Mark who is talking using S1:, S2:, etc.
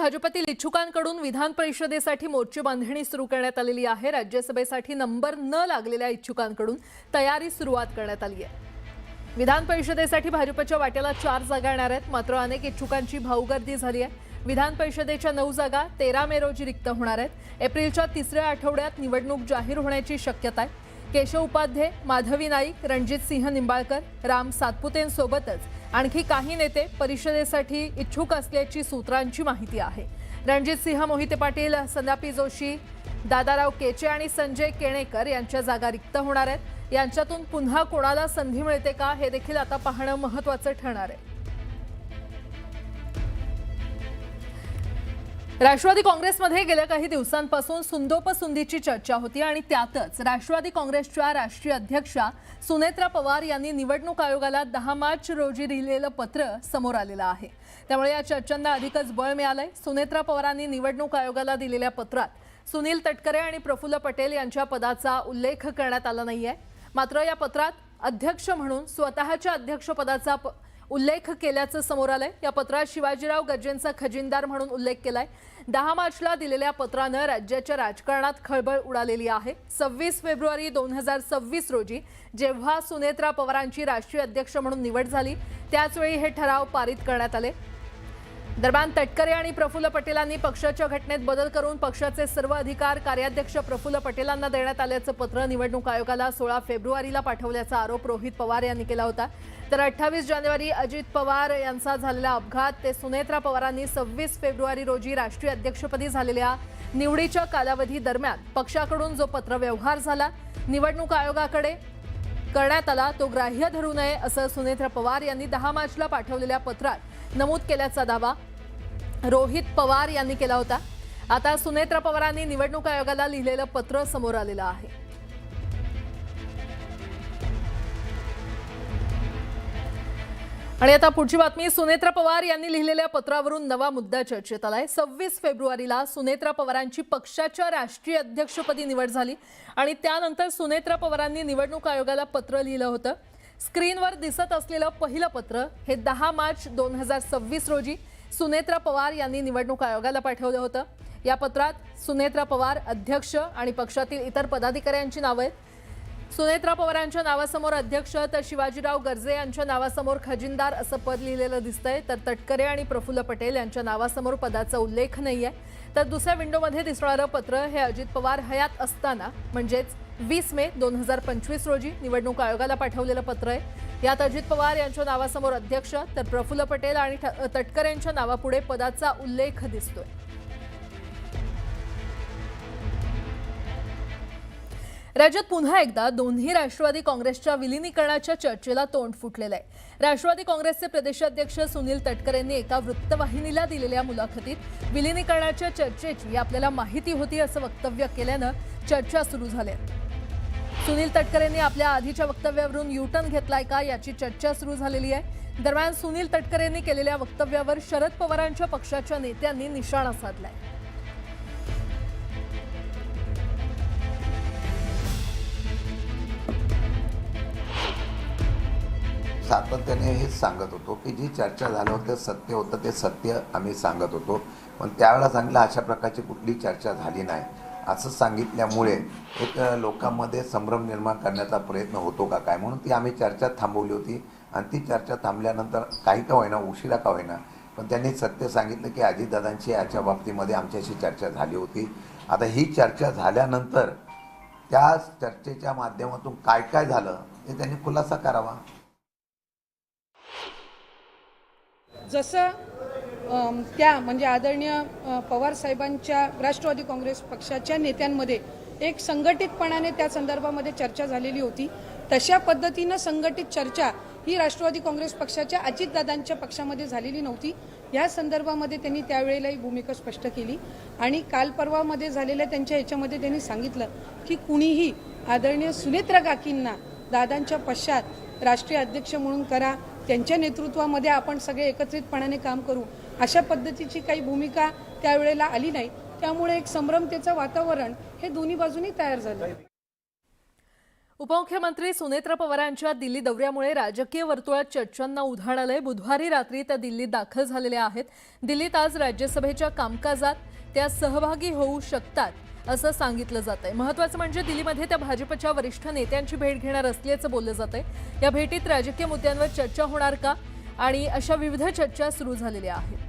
S1: भाजपतील इच्छुकांकडून विधान परिषदेसाठी मोर्चे बांधणी सुरू करण्यात आलेली आहे। राज्यसभेसाठी नंबर न लागलेल्या इच्छुकांकडून तयारी सुरुवात करण्यात आली आहे। विधान परिषदेसाठी भाजपच्या वाट्याला 4 जागा येणार आहेत, मात्र अनेक इच्छुकांची भाऊगर्दी झाली आहे। विधान परिषदेच्या 9 जागा 13 मे रोजी रिक्त होणार आहेत। एप्रिलच्या तिसऱ्या आठवड्यात निवडणूक जाहीर होण्याची शक्यता आहे। केशव उपाध्ये, माधवी नाईक, रणजित सिंह निंबाळकर, राम सातपुतेंसोबतच आणखी काही नेते परिषदेसाठी इच्छुक असल्याची सूत्रांची माहिती आहे। रणजित सिंह, मोहिते पाटील, संदापी जोशी, दादाराव केचे आणि संजय केणेकर यांच्या जागा रिक्त होणार आहेत। यांच्यातून पुन्हा कोणाला संधी मिळते का हे देखील आता पाहणं महत्त्वाचं ठरणार आहे। राष्ट्रवादी काँग्रेसमध्ये गेल्या काही दिवसांपासून सुंदोपसुंदीची चर्चा होती आणि त्यातच राष्ट्रवादी काँग्रेसच्या राष्ट्रीय अध्यक्षा सुनेत्रा पवार यांनी निवडणूक आयोगाला 10 मार्च रोजी लिहिलेलं पत्र समोर आलेलं आहे। त्यामुळे या चर्चांना अधिकच बळ मिळालंय। सुनेत्रा पवारांनी निवडणूक आयोगाला दिलेल्या पत्रात सुनील तटकरे आणि प्रफुल्ल पटेल यांच्या पदाचा उल्लेख करण्यात आला नाहीये। मात्र या पत्रात अध्यक्ष म्हणून स्वतःच्या अध्यक्षपदाचा उल्लेख केल्याचं समोर आलंय। या पत्रात शिवाजीराव गर्जेंचा खजिनदार म्हणून उल्लेख केलाय। 10 मार्चला दिलेल्या पत्रानं राज्याच्या राजकारणात खळबळ उडालेली आहे। 26 फेब्रुवारी 2026 रोजी जेव्हा सुनेत्रा पवारांची राष्ट्रीय अध्यक्ष म्हणून निवड झाली त्याचवेळी हे ठराव पारित करण्यात आले। दरम्यान तटकरे आणि प्रफुल्ल पटेलांनी पक्षाच्या घटनेत बदल करून पक्षाचे सर्व अधिकार कार्याध्यक्ष प्रफुल्ल पटेलांना देण्यात आल्याचं पत्र निवडणूक आयोगाला 16 फेब्रुवारीला पाठवल्याचा आरोप रोहित पवार यांनी केला होता। तर 28 जानेवारी अजित पवार यांचा झालेला अपघात ते सुनेत्रा पवारांनी 26 फेब्रुवारी रोजी राष्ट्रीय अध्यक्षपदी झालेल्या निवडीच्या कालावधी दरम्यान पक्षाकडून जो पत्रव्यवहार झाला निवडणूक आयोगाकडे करण्यात आला तो ग्राह्य धरू नये असं सुनेत्रा पवार यांनी 10 मार्चला पाठवलेल्या पत्रात नमूद केल्याचा दावा रोहित पवार यांनी केला होता। आता सुनेत्रा पवारांनी निवडणूक आयोगाला लिहिलेलं पत्र समोर आलेलं आहे। आणि आता पुढची बातमी, सुनेत्रा पवार यांनी लिहिलेल्या पत्रावरून नवा मुद्दा चर्चेत आलाय। 26 फेब्रुवारीला सुनेत्रा पवारांची पक्षाच्या राष्ट्रीय अध्यक्षपदी निवड झाली आणि त्यानंतर सुनेत्रा पवारांनी निवडणूक आयोगाला पत्र लिहिलं होतं। स्क्रीनवर दिसत असलेलं पहिलं पत्र हे 10 मार्च 2026 रोजी सुनेत्रा पवार यांनी निवडणूक आयोगाला पाठवलं होतं। या पत्रात सुनेत्रा पवार अध्यक्ष आणि पक्षातील इतर पदाधिकाऱ्यांची नावं आहेत। सुनेत्रा पवारांच्या नावासमोर अध्यक्ष तर शिवाजीराव गर्जे यांच्या नावासमोर खजिनदार असं पद लिहिलेलं दिसतंय। तर तटकरे आणि प्रफुल्ल पटेल यांच्या नावासमोर पदाचा उल्लेख नाहीये। तर दुसऱ्या विंडोमध्ये दिसणारं पत्र हे अजित पवार हयात असताना म्हणजेच 20 मे 2025 रोजी निवडणूक आयोगाला पाठवलेलं पत्र आहे। यात अजित पवार यांच्या नावासमोर अध्यक्ष तर प्रफुल्ल पटेल आणि तटकरे यांच्या नावापुढे पदाचा उल्लेख दिसतोय। राज्यात पुन्हा एकदा दोन्ही राष्ट्रवादी काँग्रेसच्या विलीनीकरणाच्या चर्चेला तोंड फुटलेलं आहे। राष्ट्रवादी काँग्रेसचे प्रदेशाध्यक्ष सुनील तटकरेंनी एका वृत्तवाहिनीला दिलेल्या मुलाखतीत विलीनीकरणाच्या चर्चेची आपल्याला माहिती होती असं वक्तव्य केल्यानं चर्चा सुरू झाली। सुनील तटकरेंनी आपल्या आधीच्या वक्तव्यावरून युटर्न घेतलाय का याची चर्चा सुरू झालेली आहे। दरम्यान सुनील तटकरेंनी केलेल्या वक्तव्यावर शरद पवारांच्या पक्षाच्या नेत्यांनी निशाणा साधलाय।
S2: सातत्याने हेच सांगत होतो की जी चर्चा झाली होती सत्य होतं, ते सत्य आम्ही सांगत होतो। पण त्यावेळेला सांगितलं अशा प्रकारची कुठली चर्चा झाली नाही असं सांगितल्यामुळे एक लोकांमध्ये संभ्रम निर्माण करण्याचा प्रयत्न होतो का काय, म्हणून ती आम्ही चर्चा थांबवली होती। आणि ती चर्चा थांबल्यानंतर काही का होईना, उशिरा का होईना, पण त्यांनी सत्य सांगितलं की अजितदादांची याच्या बाबतीमध्ये आमच्याशी चर्चा झाली होती। आता ही चर्चा झाल्यानंतर त्या चर्चेच्या माध्यमातून काय काय झालं हे त्यांनी खुलासा करावा।
S3: जसं त्या म्हणजे आदरणीय पवार साहेबांच्या राष्ट्रवादी काँग्रेस पक्षाच्या नेत्यांमध्ये एक संघटितपणाने त्या संदर्भामध्ये चर्चा झालेली होती, तशा पद्धतीनं संघटित चर्चा ही राष्ट्रवादी काँग्रेस पक्षाच्या अजितदादांच्या पक्षामध्ये झालेली नव्हती। या संदर्भामध्ये त्यांनी त्यावेळेलाही भूमिका स्पष्ट केली आणि काल परवामध्ये झालेल्या त्यांच्या ह्याच्यामध्ये त्यांनी सांगितलं की कुणीही आदरणीय सुनेत्रा काकींना दादांच्या पश्चात राष्ट्रीय अध्यक्ष म्हणून करा, त्यांच्या नेतृत्वामध्ये आपण सगळे एकत्रितपणाने काम करू, अशा पद्धतीची काही भूमिका त्यावेळेला आली नाही। त्यामुळे एक संभ्रमतेचं वातावरण हे दोन्ही बाजूंनी तयार झालं।
S1: उपमुख्यमंत्री सुनेत्रा पवारांच्या दिल्ली दौऱ्यामुळे राजकीय वर्तुळात चर्चांना उधाण आलंय. बुधवारी रात्री त्या दिल्लीत दाखल झालेल्या आहेत. दिल्लीत आज राज्यसभेच्या कामकाजात त्या सहभागी होऊ शकतात असं सांगितलं जातंय. महत्त्वाचं म्हणजे दिल्लीमध्ये त्या भाजपच्या वरिष्ठ नेत्यांची भेट घेणार असल्याचं बोललं जातंय. या भेटीत राजकीय मुद्द्यांवर चर्चा होणार का आणि अशा विविध चर्चा सुरू झालेल्या आहेत.